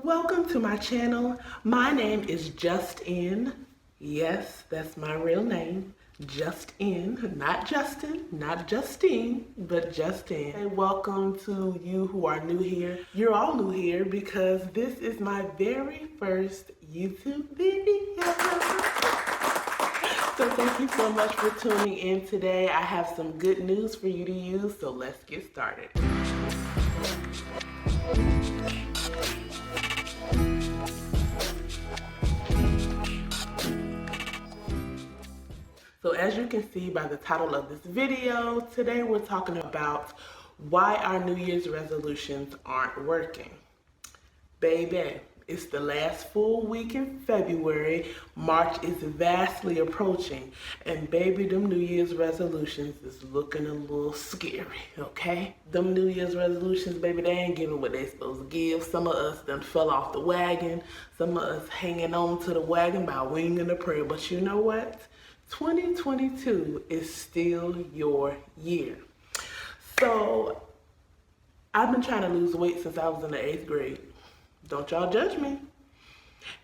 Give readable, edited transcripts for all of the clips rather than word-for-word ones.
Welcome to my channel. My name is Justin. Yes, that's my real name. Justin, not Justin, not Justine, but Justin. Hey, welcome to you who are new here. You're all new here because this is my very first YouTube video. So thank you so much for tuning in today. I have some good news for you to use, so let's get started. So as you can see by the title of this video, today we're talking about why our New Year's resolutions aren't working. Baby, it's the last full week in February. March is vastly approaching. And baby, them New Year's resolutions is looking a little scary, okay? Them New Year's resolutions, baby, they ain't giving what they supposed to give. Some of us done fell off the wagon. Some of us hanging on to the wagon by winging a prayer. But you know what? 2022 is still your year. So I've been trying to lose weight since I was in the 8th grade. Don't y'all judge me.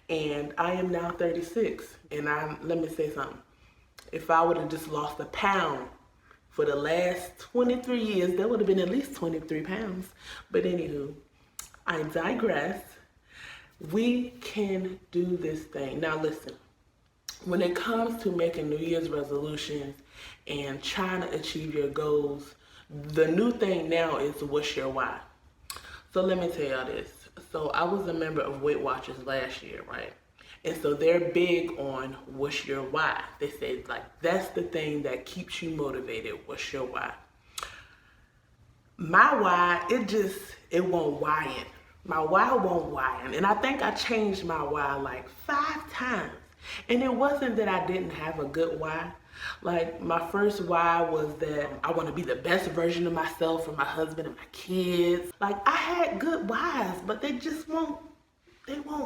And I am now 36. And let me say something. If I would have just lost a pound for the last 23 years, that would have been at least 23 pounds. But anywho, I digress. We can do this thing. Now listen. When it comes to making New Year's resolutions and trying to achieve your goals, the new thing now is what's your why? So let me tell y'all this. So I was a member of Weight Watchers last year, right? And so they're big on what's your why. They say like, that's the thing that keeps you motivated. What's your why? My why, it won't why-in. My why won't why-in. And I think I changed my why like 5 times. And it wasn't that I didn't have a good why. Like my first why was that I want to be the best version of myself for my husband and my kids. Like I had good whys, but they won't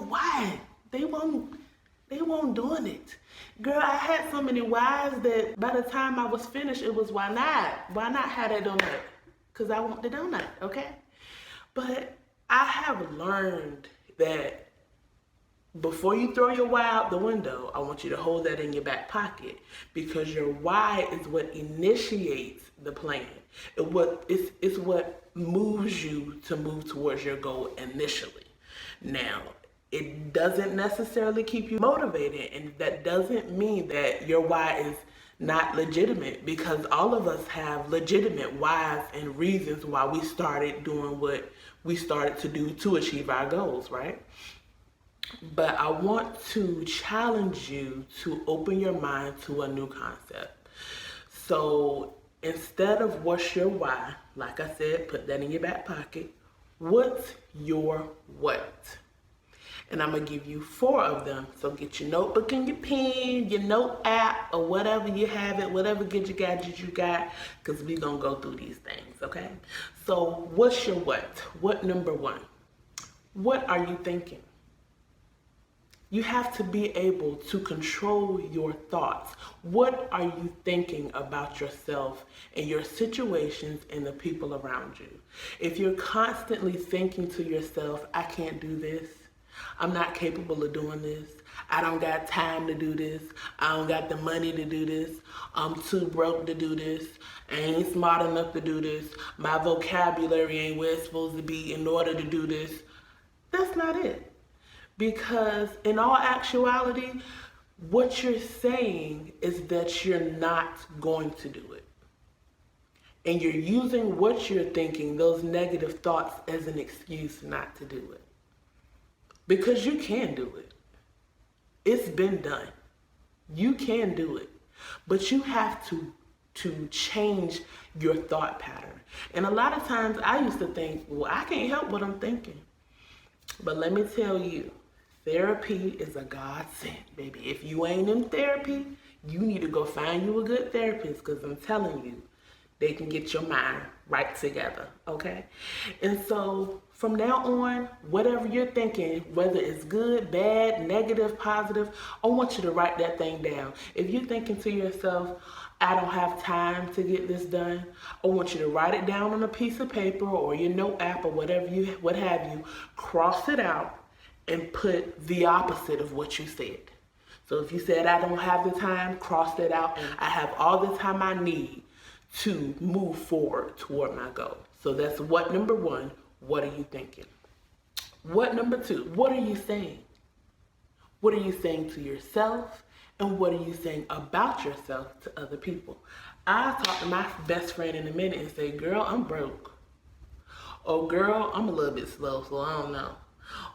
why. They won't doing it. Girl, I had so many whys that by the time I was finished, it was why not? Why not have that donut? Because I want the donut, okay? But I have learned that before you throw your why out the window, I want you to hold that in your back pocket because your why is what initiates the plan. It's what moves you to move towards your goal initially. Now, it doesn't necessarily keep you motivated, and that doesn't mean that your why is not legitimate, because all of us have legitimate whys and reasons why we started doing what we started to do to achieve our goals, right? But I want to challenge you to open your mind to a new concept. So instead of what's your why, like I said, put that in your back pocket. What's your what? And I'm going to give you 4 of them. So get your notebook and your pen, your note app, or whatever you have it, whatever gadget you got, because we're going to go through these things, okay? So what's your what? What number 1? What are you thinking? You have to be able to control your thoughts. What are you thinking about yourself and your situations and the people around you? If you're constantly thinking to yourself, I can't do this, I'm not capable of doing this, I don't got time to do this, I don't got the money to do this, I'm too broke to do this, I ain't smart enough to do this, my vocabulary ain't where it's supposed to be in order to do this, that's not it. Because in all actuality, what you're saying is that you're not going to do it. And you're using what you're thinking, those negative thoughts, as an excuse not to do it. Because you can do it. It's been done. You can do it. But you have to change your thought pattern. And a lot of times I used to think, well, I can't help what I'm thinking. But let me tell you, therapy is a godsend, baby. If you ain't in therapy, you need to go find you a good therapist, because I'm telling you, they can get your mind right together, okay? And so from now on, whatever you're thinking, whether it's good, bad, negative, positive, I want you to write that thing down. If you're thinking to yourself, I don't have time to get this done, I want you to write it down on a piece of paper or your note app or what have you, cross it out, and put the opposite of what you said. So if you said, I don't have the time, cross that out. And I have all the time I need to move forward toward my goal. So that's what number one. What are you thinking? What number two? What are you saying? What are you saying to yourself? And what are you saying about yourself to other people? I'll talk to my best friend in a minute and say, girl, I'm broke. Or girl, I'm a little bit slow, so I don't know.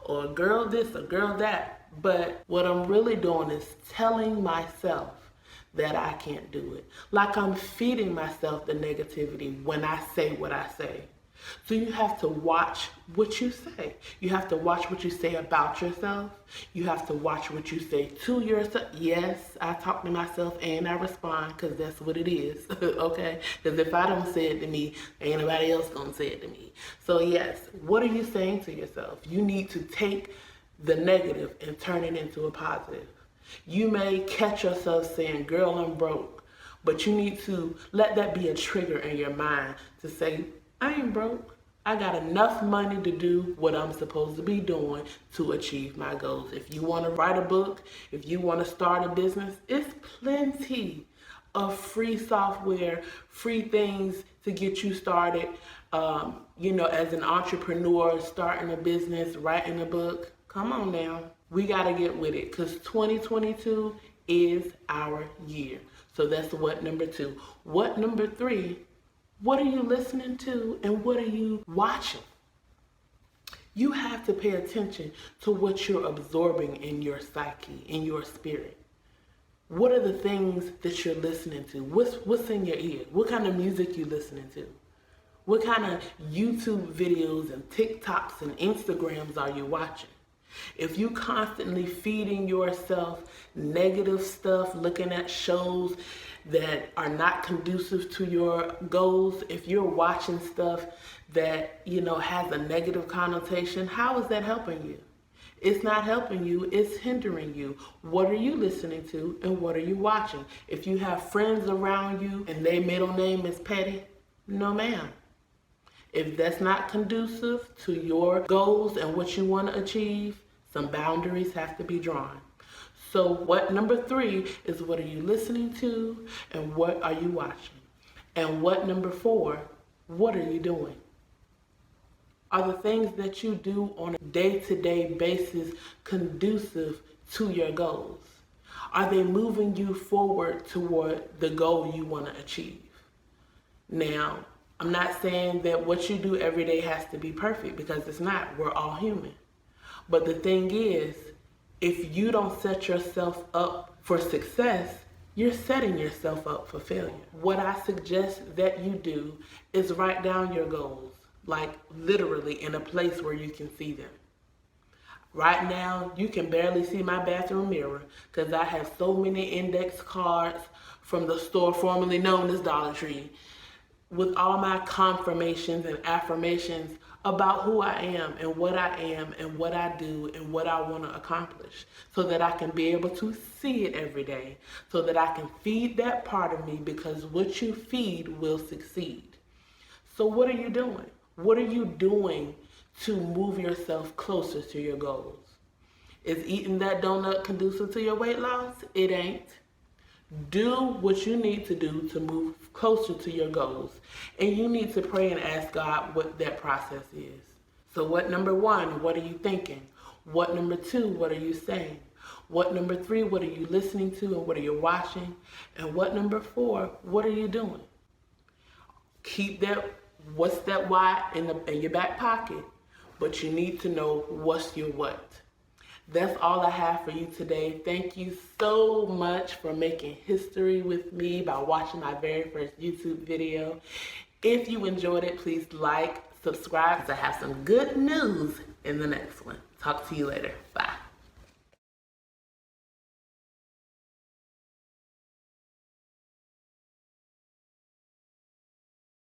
Or girl this, or girl that. But what I'm really doing is telling myself that I can't do it. Like I'm feeding myself the negativity when I say what I say. So you have to watch what you say. You have to watch what you say about yourself. You have to watch what you say to yourself. Yes, I talk to myself and I respond because that's what it is, okay? Because if I don't say it to me, ain't nobody else gonna say it to me. So yes, what are you saying to yourself? You need to take the negative and turn it into a positive. You may catch yourself saying, girl, I'm broke, but you need to let that be a trigger in your mind to say, I ain't broke. I got enough money to do what I'm supposed to be doing to achieve my goals. If you want to write a book, if you want to start a business, it's plenty of free software, free things to get you started. As an entrepreneur, starting a business, writing a book, come on now. We got to get with it because 2022 is our year. So that's what number two. What number three? What are you listening to and what are you watching? You have to pay attention to what you're absorbing in your psyche, in your spirit. What are the things that you're listening to? What's in your ear? What kind of music you listening to? What kind of YouTube videos and TikToks and Instagrams are you watching? If you constantly feeding yourself negative stuff, looking at shows that are not conducive to your goals, if you're watching stuff that, has a negative connotation, how is that helping you? It's not helping you, it's hindering you. What are you listening to and what are you watching? If you have friends around you and their middle name is Petty, no ma'am. If that's not conducive to your goals and what you want to achieve, some boundaries have to be drawn. So what number three is what are you listening to and what are you watching? And what number four, what are you doing? Are the things that you do on a day-to-day basis conducive to your goals? Are they moving you forward toward the goal you want to achieve? Now, I'm not saying that what you do every day has to be perfect because it's not. We're all human. But the thing is, if you don't set yourself up for success, you're setting yourself up for failure. What I suggest that you do is write down your goals, like literally in a place where you can see them. Right now, you can barely see my bathroom mirror because I have so many index cards from the store formerly known as Dollar Tree with all my confirmations and affirmations about who I am and what I do and what I want to accomplish so that I can be able to see it every day, so that I can feed that part of me because what you feed will succeed. So what are you doing? What are you doing to move yourself closer to your goals? Is eating that donut conducive to your weight loss? It ain't. Do what you need to do to move closer to your goals. And you need to pray and ask God what that process is. So what number one, what are you thinking? What number two, what are you saying? What number three, what are you listening to and what are you watching? And what number four, what are you doing? Keep that, what's that why in your back pocket, but you need to know what's your what. That's all I have for you today. Thank you so much for making history with me by watching my very first YouTube video. If you enjoyed it, please like, subscribe, because I have some good news in the next one. Talk to you later. Bye.